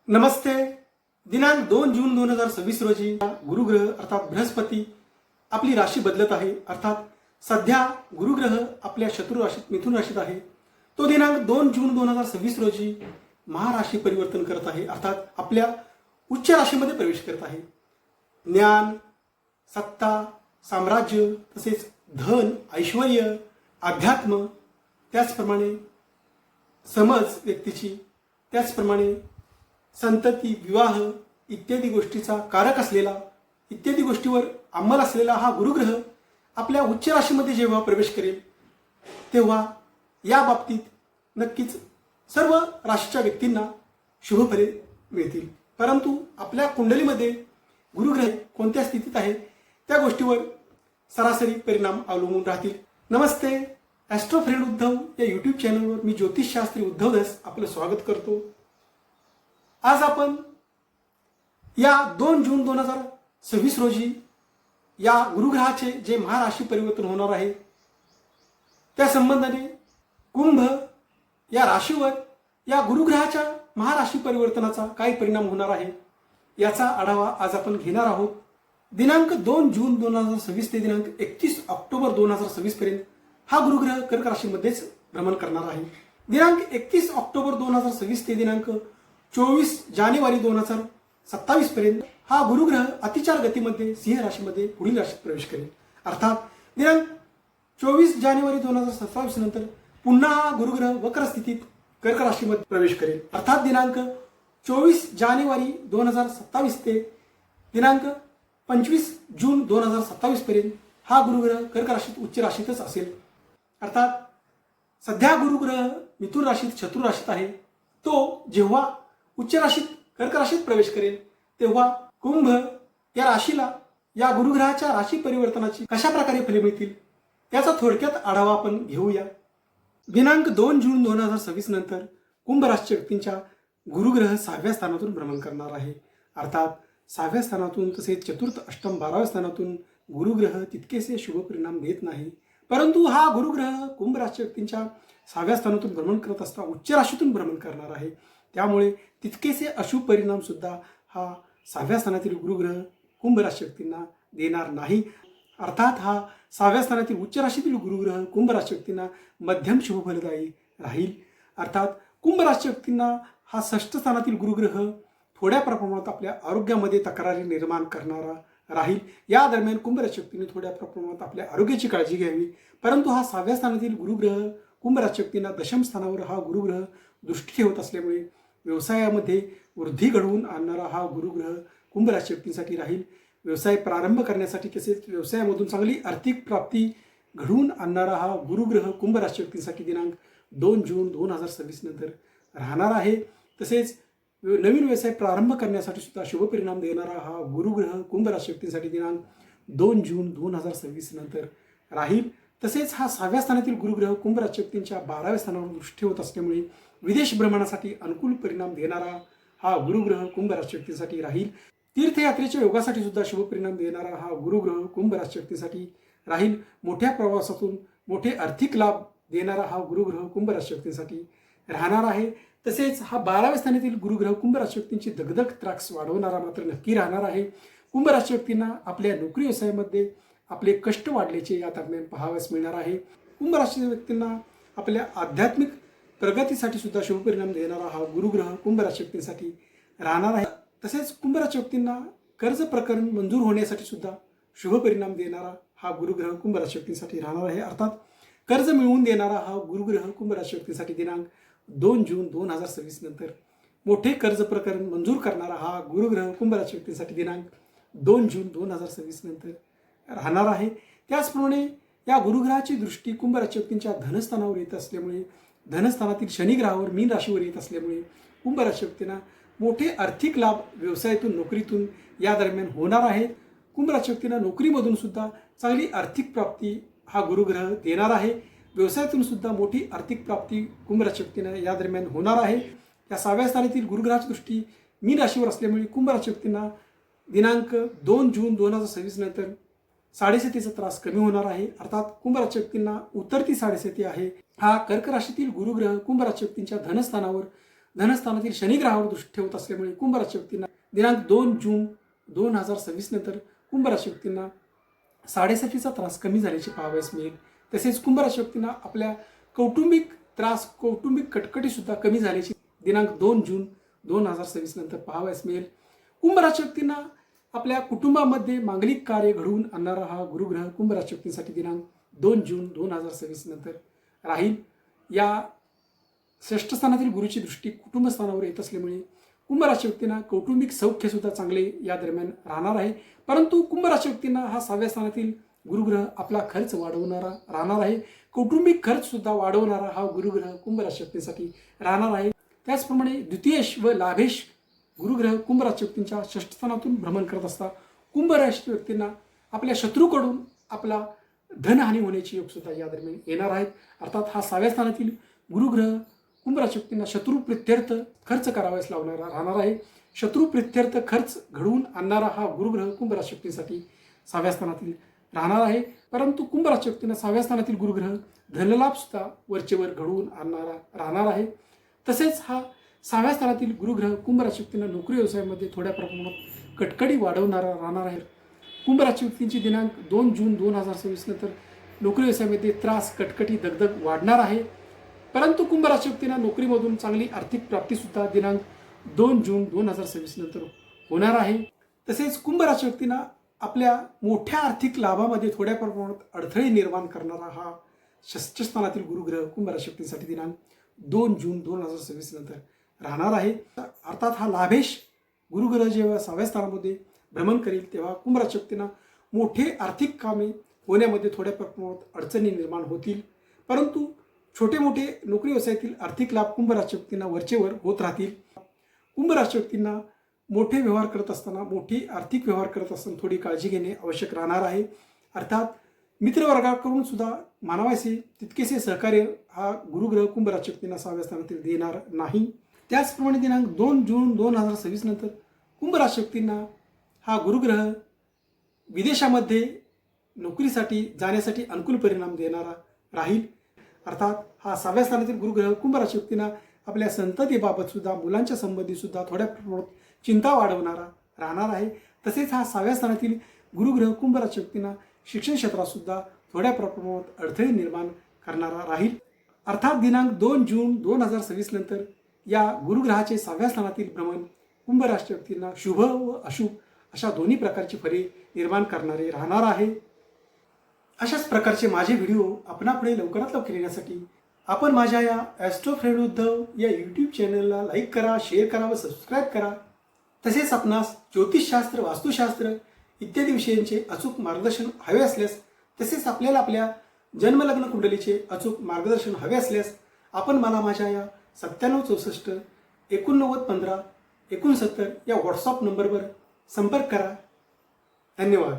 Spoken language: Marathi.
नमस्ते. दिनांक 2 जून 2026 रोजी गुरुग्रह अर्थात बृहस्पती आपली राशी बदलत आहे. अर्थात सध्या गुरुग्रह आपल्या शत्रू राशीत मिथुन राशीत आहे. तो दिनांक 2 जून 2026 रोजी महाराशी परिवर्तन करत आहे. अर्थात आपल्या उच्च राशीमध्ये प्रवेश करत आहे. ज्ञान, सत्ता, साम्राज्य तसेच धन, ऐश्वर्य, अध्यात्म, त्याचप्रमाणे समज व्यक्तीची, त्याचप्रमाणे संतती, विवाह इत्यादी गोष्टीचा कारक असलेला, इत्यादी गोष्टीवर अंमल असलेला हा गुरुग्रह आपल्या उच्च राशीमध्ये जेव्हा प्रवेश करेल तेव्हा या बाबतीत नक्कीच सर्व राशीच्या व्यक्तींना शुभफले मिळतील. परंतु आपल्या कुंडलीमध्ये गुरुग्रह कोणत्या स्थितीत आहे त्या गोष्टीवर सरासरी परिणाम अवलंबून राहतील. नमस्ते. ॲस्ट्रो फ्रेंड उद्धव या यूट्यूब चॅनलवर मी ज्योतिषशास्त्री उद्धव दास आपलं स्वागत करतो. आज आपण या 2 जून 2026 रोजी या गुरुग्रहाचे जे महाराशी परिवर्तन होणार आहे त्या संबंधाने कुंभ या राशीवर या गुरुग्रहाच्या महाराशी परिवर्तनाचा काय परिणाम होणार आहे याचा आढावा आज आपण घेणार आहोत. दिनांक 2 जून 2026 ते दिनांक 31 ऑक्टोबर 2026 पर्यंत हा गुरुग्रह कर्क राशीमध्येच भ्रमण करणार आहे. दिनांक 31 ऑक्टोबर 2026 ते दिनांक 24 जानेवारी 2027 पर्यंत हा गुरुग्रह अतिचार गतीमध्ये सिंह राशीमध्ये पुढील राशीत प्रवेश करेल. अर्थात दिनांक 24 जानेवारी 2027 नंतर पुन्हा हा गुरुग्रह वक्र स्थितीत कर्क राशीमध्ये प्रवेश करेल. अर्थात दिनांक 24 जानेवारी 2027 ते दिनांक 25 जून 2027 पर्यंत हा गुरुग्रह कर्क राशीत उच्च राशीतच असेल. अर्थात सध्या गुरुग्रह मिथुन राशीत शत्रू राशीत आहे. तो जेव्हा उच्च राशीत कर्क राशीत प्रवेश करेल तेव्हा कुंभ या राशीला या गुरुग्रहाच्या राशी परिवर्तनाची कशा प्रकारे फले मिळतील याचा थोडक्यात आढावा आपण घेऊया. दिनांक 2 जून 2026 नंतर कुंभ राशीच्या व्यक्तींच्या गुरुग्रह 6व्या स्थानातून भ्रमण करणार आहे. अर्थात 6व्या स्थानातून तसेच चतुर्थ, अष्टम, 12व्या स्थानातून गुरुग्रह तितकेसे शुभ परिणाम देत नाही. परंतु हा गुरुग्रह कुंभ राशीच्या व्यक्तींच्या 6व्या स्थानातून भ्रमण करत असता उच्च राशीतून भ्रमण करणार आहे. त्यामुळे तितकेसे अशुभ परिणाम सुद्धा हा 6व्या स्थानातील गुरुग्रह कुंभ राशी व्यक्तींना देणार नाही. अर्थात हा 6व्या स्थानातील उच्च राशीतील गुरुग्रह कुंभ राशी व्यक्तींना मध्यम शुभफलदायी राहील. अर्थात कुंभ राशी व्यक्तींना हा 6ष्ठ स्थानातील गुरुग्रह थोड्या प्रमाणात आपल्या आरोग्यामध्ये तक्रारी निर्माण करणारा राहील. या दरम्यान कुंभ राशी व्यक्तींनी थोड्या प्रमाणात आपल्या आरोग्याची काळजी घ्यावी. परंतु हा 6व्या स्थानातील गुरुग्रह कुंभ राशी व्यक्तींना दशम स्थानावर हा गुरुग्रह दृष्टी ठेवत असल्यामुळे व्यवसायामध्ये वृद्धी घडवून आणणारा हा गुरुग्रह कुंभ राशी व्यक्तींसाठी राहील. व्यवसाय प्रारंभ करण्यासाठी तसेच व्यवसायामधून चांगली आर्थिक प्राप्ती घडवून आणणारा हा गुरुग्रह कुंभ राशी व्यक्तींसाठी दिनांक 2 जून 2026 नंतर राहणार आहे. तसेच नवीन व्यवसाय प्रारंभ करण्यासाठी सुद्धा शुभ परिणाम देणारा हा गुरुग्रह कुंभ राशी व्यक्तींसाठी दिनांक 2 जून 2026 नंतर राहील. तसेच हा 6व्या स्थानातील गुरुग्रह कुंभ राशी व्यक्तींच्या 12व्या स्थानावर दृष्टी होत असल्यामुळे विदेश भ्रमणासाठी अनुकूल परिणाम देणारा हा गुरुग्रह कुंभ राशी व्यक्तींसाठी राहील. तीर्थयात्रेच्या योगासाठी सुद्धा शुभ परिणाम देणारा हा गुरुग्रह कुंभ राशी व्यक्तींसाठी राहील. मोठ्या प्रवासातून मोठे आर्थिक लाभ देणारा हा गुरुग्रह कुंभ राशी व्यक्तींसाठी राहणार आहे. तसेच हा 12व्या स्थानातील गुरुग्रह कुंभ राशी व्यक्तींची दगदग त्रास वाढवणारा मात्र नक्की राहणार आहे. कुंभ राशी व्यक्तींना आपल्या नोकरी व्यवसायामध्ये आपले कष्ट वाढल्याचे या दरम्यान पाहावयास मिळणार आहे. कुंभ राशी व्यक्तींना आपल्या आध्यात्मिक प्रगतीसाठी सुद्धा शुभ परिणाम देणारा हा गुरुग्रह कुंभ राशी व्यक्तींसाठी राहणार आहे. तसेच कुंभ राशी व्यक्तींना कर्ज प्रकरण मंजूर होण्यासाठी सुद्धा शुभ परिणाम देणारा हा गुरुग्रह कुंभ राशी व्यक्तींसाठी राहणार आहे. अर्थात कर्ज मिळवून देणारा हा गुरुग्रह कुंभ राशी व्यक्तींसाठी दिनांक 2 जून 2026 नंतर मोठे कर्ज प्रकरण मंजूर करणारा हा गुरुग्रह कुंभ राशी व्यक्तींसाठी दिनांक 2 जून 2026 नंतर राहणार आहे. त्याचप्रमाणे या गुरुग्रहाची दृष्टी कुंभ राशी व्यक्तींच्या धनस्थानावर येत असल्यामुळे धनस्थानातील शनी ग्रहावर मीन राशीवर येत असल्यामुळे कुंभ राशी व्यक्तींना मोठे आर्थिक लाभ व्यवसायातून नोकरीतून या दरम्यान होणार आहेत. कुंभ राशी व्यक्तींना नोकरीमधून सुद्धा चांगली आर्थिक प्राप्ती हा गुरुग्रह देणार आहे. व्यवसायातून सुद्धा मोठी आर्थिक प्राप्ती कुंभ राशी व्यक्तींना या दरम्यान होणार आहे. या 6व्या स्थानातील गुरुग्रहाची दृष्टी मीन राशीवर असल्यामुळे कुंभ राशी व्यक्तींना दिनांक 2 जून 2026 नंतर साडेसातीचा त्रास कमी होणार आहे. अर्थात कुंभ राशी व्यक्तींना उतरती साडेसाती आहे. हा कर्क राशीतील गुरुग्रह कुंभ राशी व्यक्तींच्या धनस्थानावर धनस्थानातील शनी ग्रहावर दृष्टी ठेवत असल्यामुळे कुंभ राशी व्यक्तींना दिनांक 2 जून 2026 नंतर कुंभ राशी व्यक्तींना साडेसातीचा त्रास कमी झाल्याचे पाहावयास मिळेल. तसेच कुंभ राशी व्यक्तींना आपल्या कौटुंबिक त्रास, कौटुंबिक कटकटी सुद्धा कमी झाल्याची दिनांक 2 जून 2026 नंतर पाहावयास मिळेल. कुंभ राशी व्यक्तींना आपल्या कुटुंबामध्ये मांगलिक कार्य घडवून आणणारा हा गुरुग्रह कुंभ राशी व्यक्तींसाठी दिनांक 2 जून 2026 नंतर राहील. या षष्ठ स्थानातील गुरुची दृष्टी कुटुंब स्थानावर येत असल्यामुळे कुंभ राशी व्यक्तींना कौटुंबिक सौख्य सुद्धा चांगले या दरम्यान राहणार आहे. परंतु कुंभ राशी व्यक्तींना हा 6व्या स्थानातील गुरुग्रह आपला खर्च वाढवणारा राहणार आहे. कौटुंबिक खर्च सुद्धा वाढवणारा हा गुरुग्रह कुंभ राशी व्यक्तींसाठी राहणार आहे. त्याचप्रमाणे द्वितीयेश व लाभेश गुरुग्रह कुंभ राशी व्यक्तींच्या षष्ठ स्थानातून भ्रमण करत असता कुंभ राशी व्यक्तींना आपल्या शत्रूकडून आपला धनहानी होण्याची योग सुद्धा या दरम्यान येणार आहेत. अर्थात हा 6व्या स्थानातील गुरुग्रह कुंभ राशी व्यक्तींना शत्रू प्रित्यर्थ खर्च करावयास लावणारा राहणार आहे. शत्रू प्रित्यर्थ खर्च घडवून आणणारा हा गुरुग्रह कुंभ राशी व्यक्तींसाठी 6व्या स्थानातील राहणार आहे. परंतु कुंभ राशी व्यक्तींना 6व्या स्थानातील गुरुग्रह धनलाभ सुद्धा वरचेवर घडवून आणणारा राहणार आहे. तसेच हा 6व्या स्थानातील गुरुग्रह कुंभ राशी व्यक्तींना नोकरी व्यवसायामध्ये थोड्या प्रमाणात कटकडी वाढवणारा राहणार आहे. कुंभ राशी व्यक्तींची दिनांक 2 जून 2026 नंतर नोकरी व्यवसायामध्ये त्रास, कटकटी, दगदग वाढणार आहे. परंतु कुंभ राशी व्यक्तींना नोकरीमधून चांगली आर्थिक प्राप्ती सुद्धा दिनांक 2 जून 2026 नंतर होणार आहे. तसेच कुंभ राशी व्यक्तींना आपल्या मोठ्या आर्थिक लाभामध्ये थोड्या प्रमाणात अडथळे निर्माण करणारा हा षष्ठ स्थानातील गुरुग्रह कुंभ राशी व्यक्तींसाठी दिनांक 2 जून 2026 नंतर राहणार आहे. अर्थात हा लाभेश गुरुग्रह जेव्हा 6व्या स्थानामध्ये भ्रमण करेल तेव्हा कुंभ राशी व्यक्तींना मोठे आर्थिक कामे होण्यामध्ये थोड्या प्रमाणात अडचणी निर्माण होतील. परंतु छोटे मोठे नोकरी व्यवसायातील आर्थिक लाभ कुंभ राशी व्यक्तींना वरचेवर होत राहतील. कुंभ राशी व्यक्तींना मोठे व्यवहार करत असताना, मोठी आर्थिक व्यवहार करत असताना थोडी काळजी घेणे आवश्यक राहणार आहे. अर्थात मित्रवर्गाकडून सुद्धा मानवाचे तितकेसे सहकार्य हा गुरुग्रह कुंभ राशी व्यक्तींना 6व्या स्थानातील देणार नाही. त्याचप्रमाणे दिनांक 2 जून 2026 नंतर कुंभ राशी व्यक्तींना हा गुरुग्रह विदेशामध्ये नोकरीसाठी जाण्यासाठी अनुकूल परिणाम देणारा राहील. अर्थात हा 6व्या स्थानातील गुरुग्रह कुंभ राशी व्यक्तींना आपल्या संततीबाबत सुद्धा, मुलांच्या संबंधी सुद्धा थोड्या प्रमाणात चिंता वाढवणारा राहणार आहे. तसेच हा 6व्या स्थानातील गुरुग्रह कुंभ राशी व्यक्तींना शिक्षण क्षेत्रात सुद्धा थोड्या प्रमाणात अडथळे निर्माण करणारा राहील. अर्थात दिनांक 2 जून 2026 नंतर या गुरुग्रहाचे 6व्या स्थानातील भ्रमण कुंभ राशी व्यक्तींना शुभ व अशुभ अशा दोन्ही प्रकारची फळे निर्माण करणारे राहणार आहे. अशाच प्रकारचे माझे व्हिडिओ आपणापुढे लवकरात लवकर येण्यासाठी आपण माझ्या या ॲस्ट्रो फ्रेंड उद्धव या यूट्यूब चॅनलला लाईक करा, शेअर करा व सबस्क्राईब करा. तसेच आपणास ज्योतिषशास्त्र, वास्तुशास्त्र इत्यादी विषयांचे अचूक मार्गदर्शन हवे असल्यास, तसेच आपल्याला आपल्या जन्मलग्न कुंडलीचे अचूक मार्गदर्शन हवे असल्यास आपण मला माझ्या या 9764 8915 69 या व्हॉट्सअप नंबरवर संपर्क करा. धन्यवाद.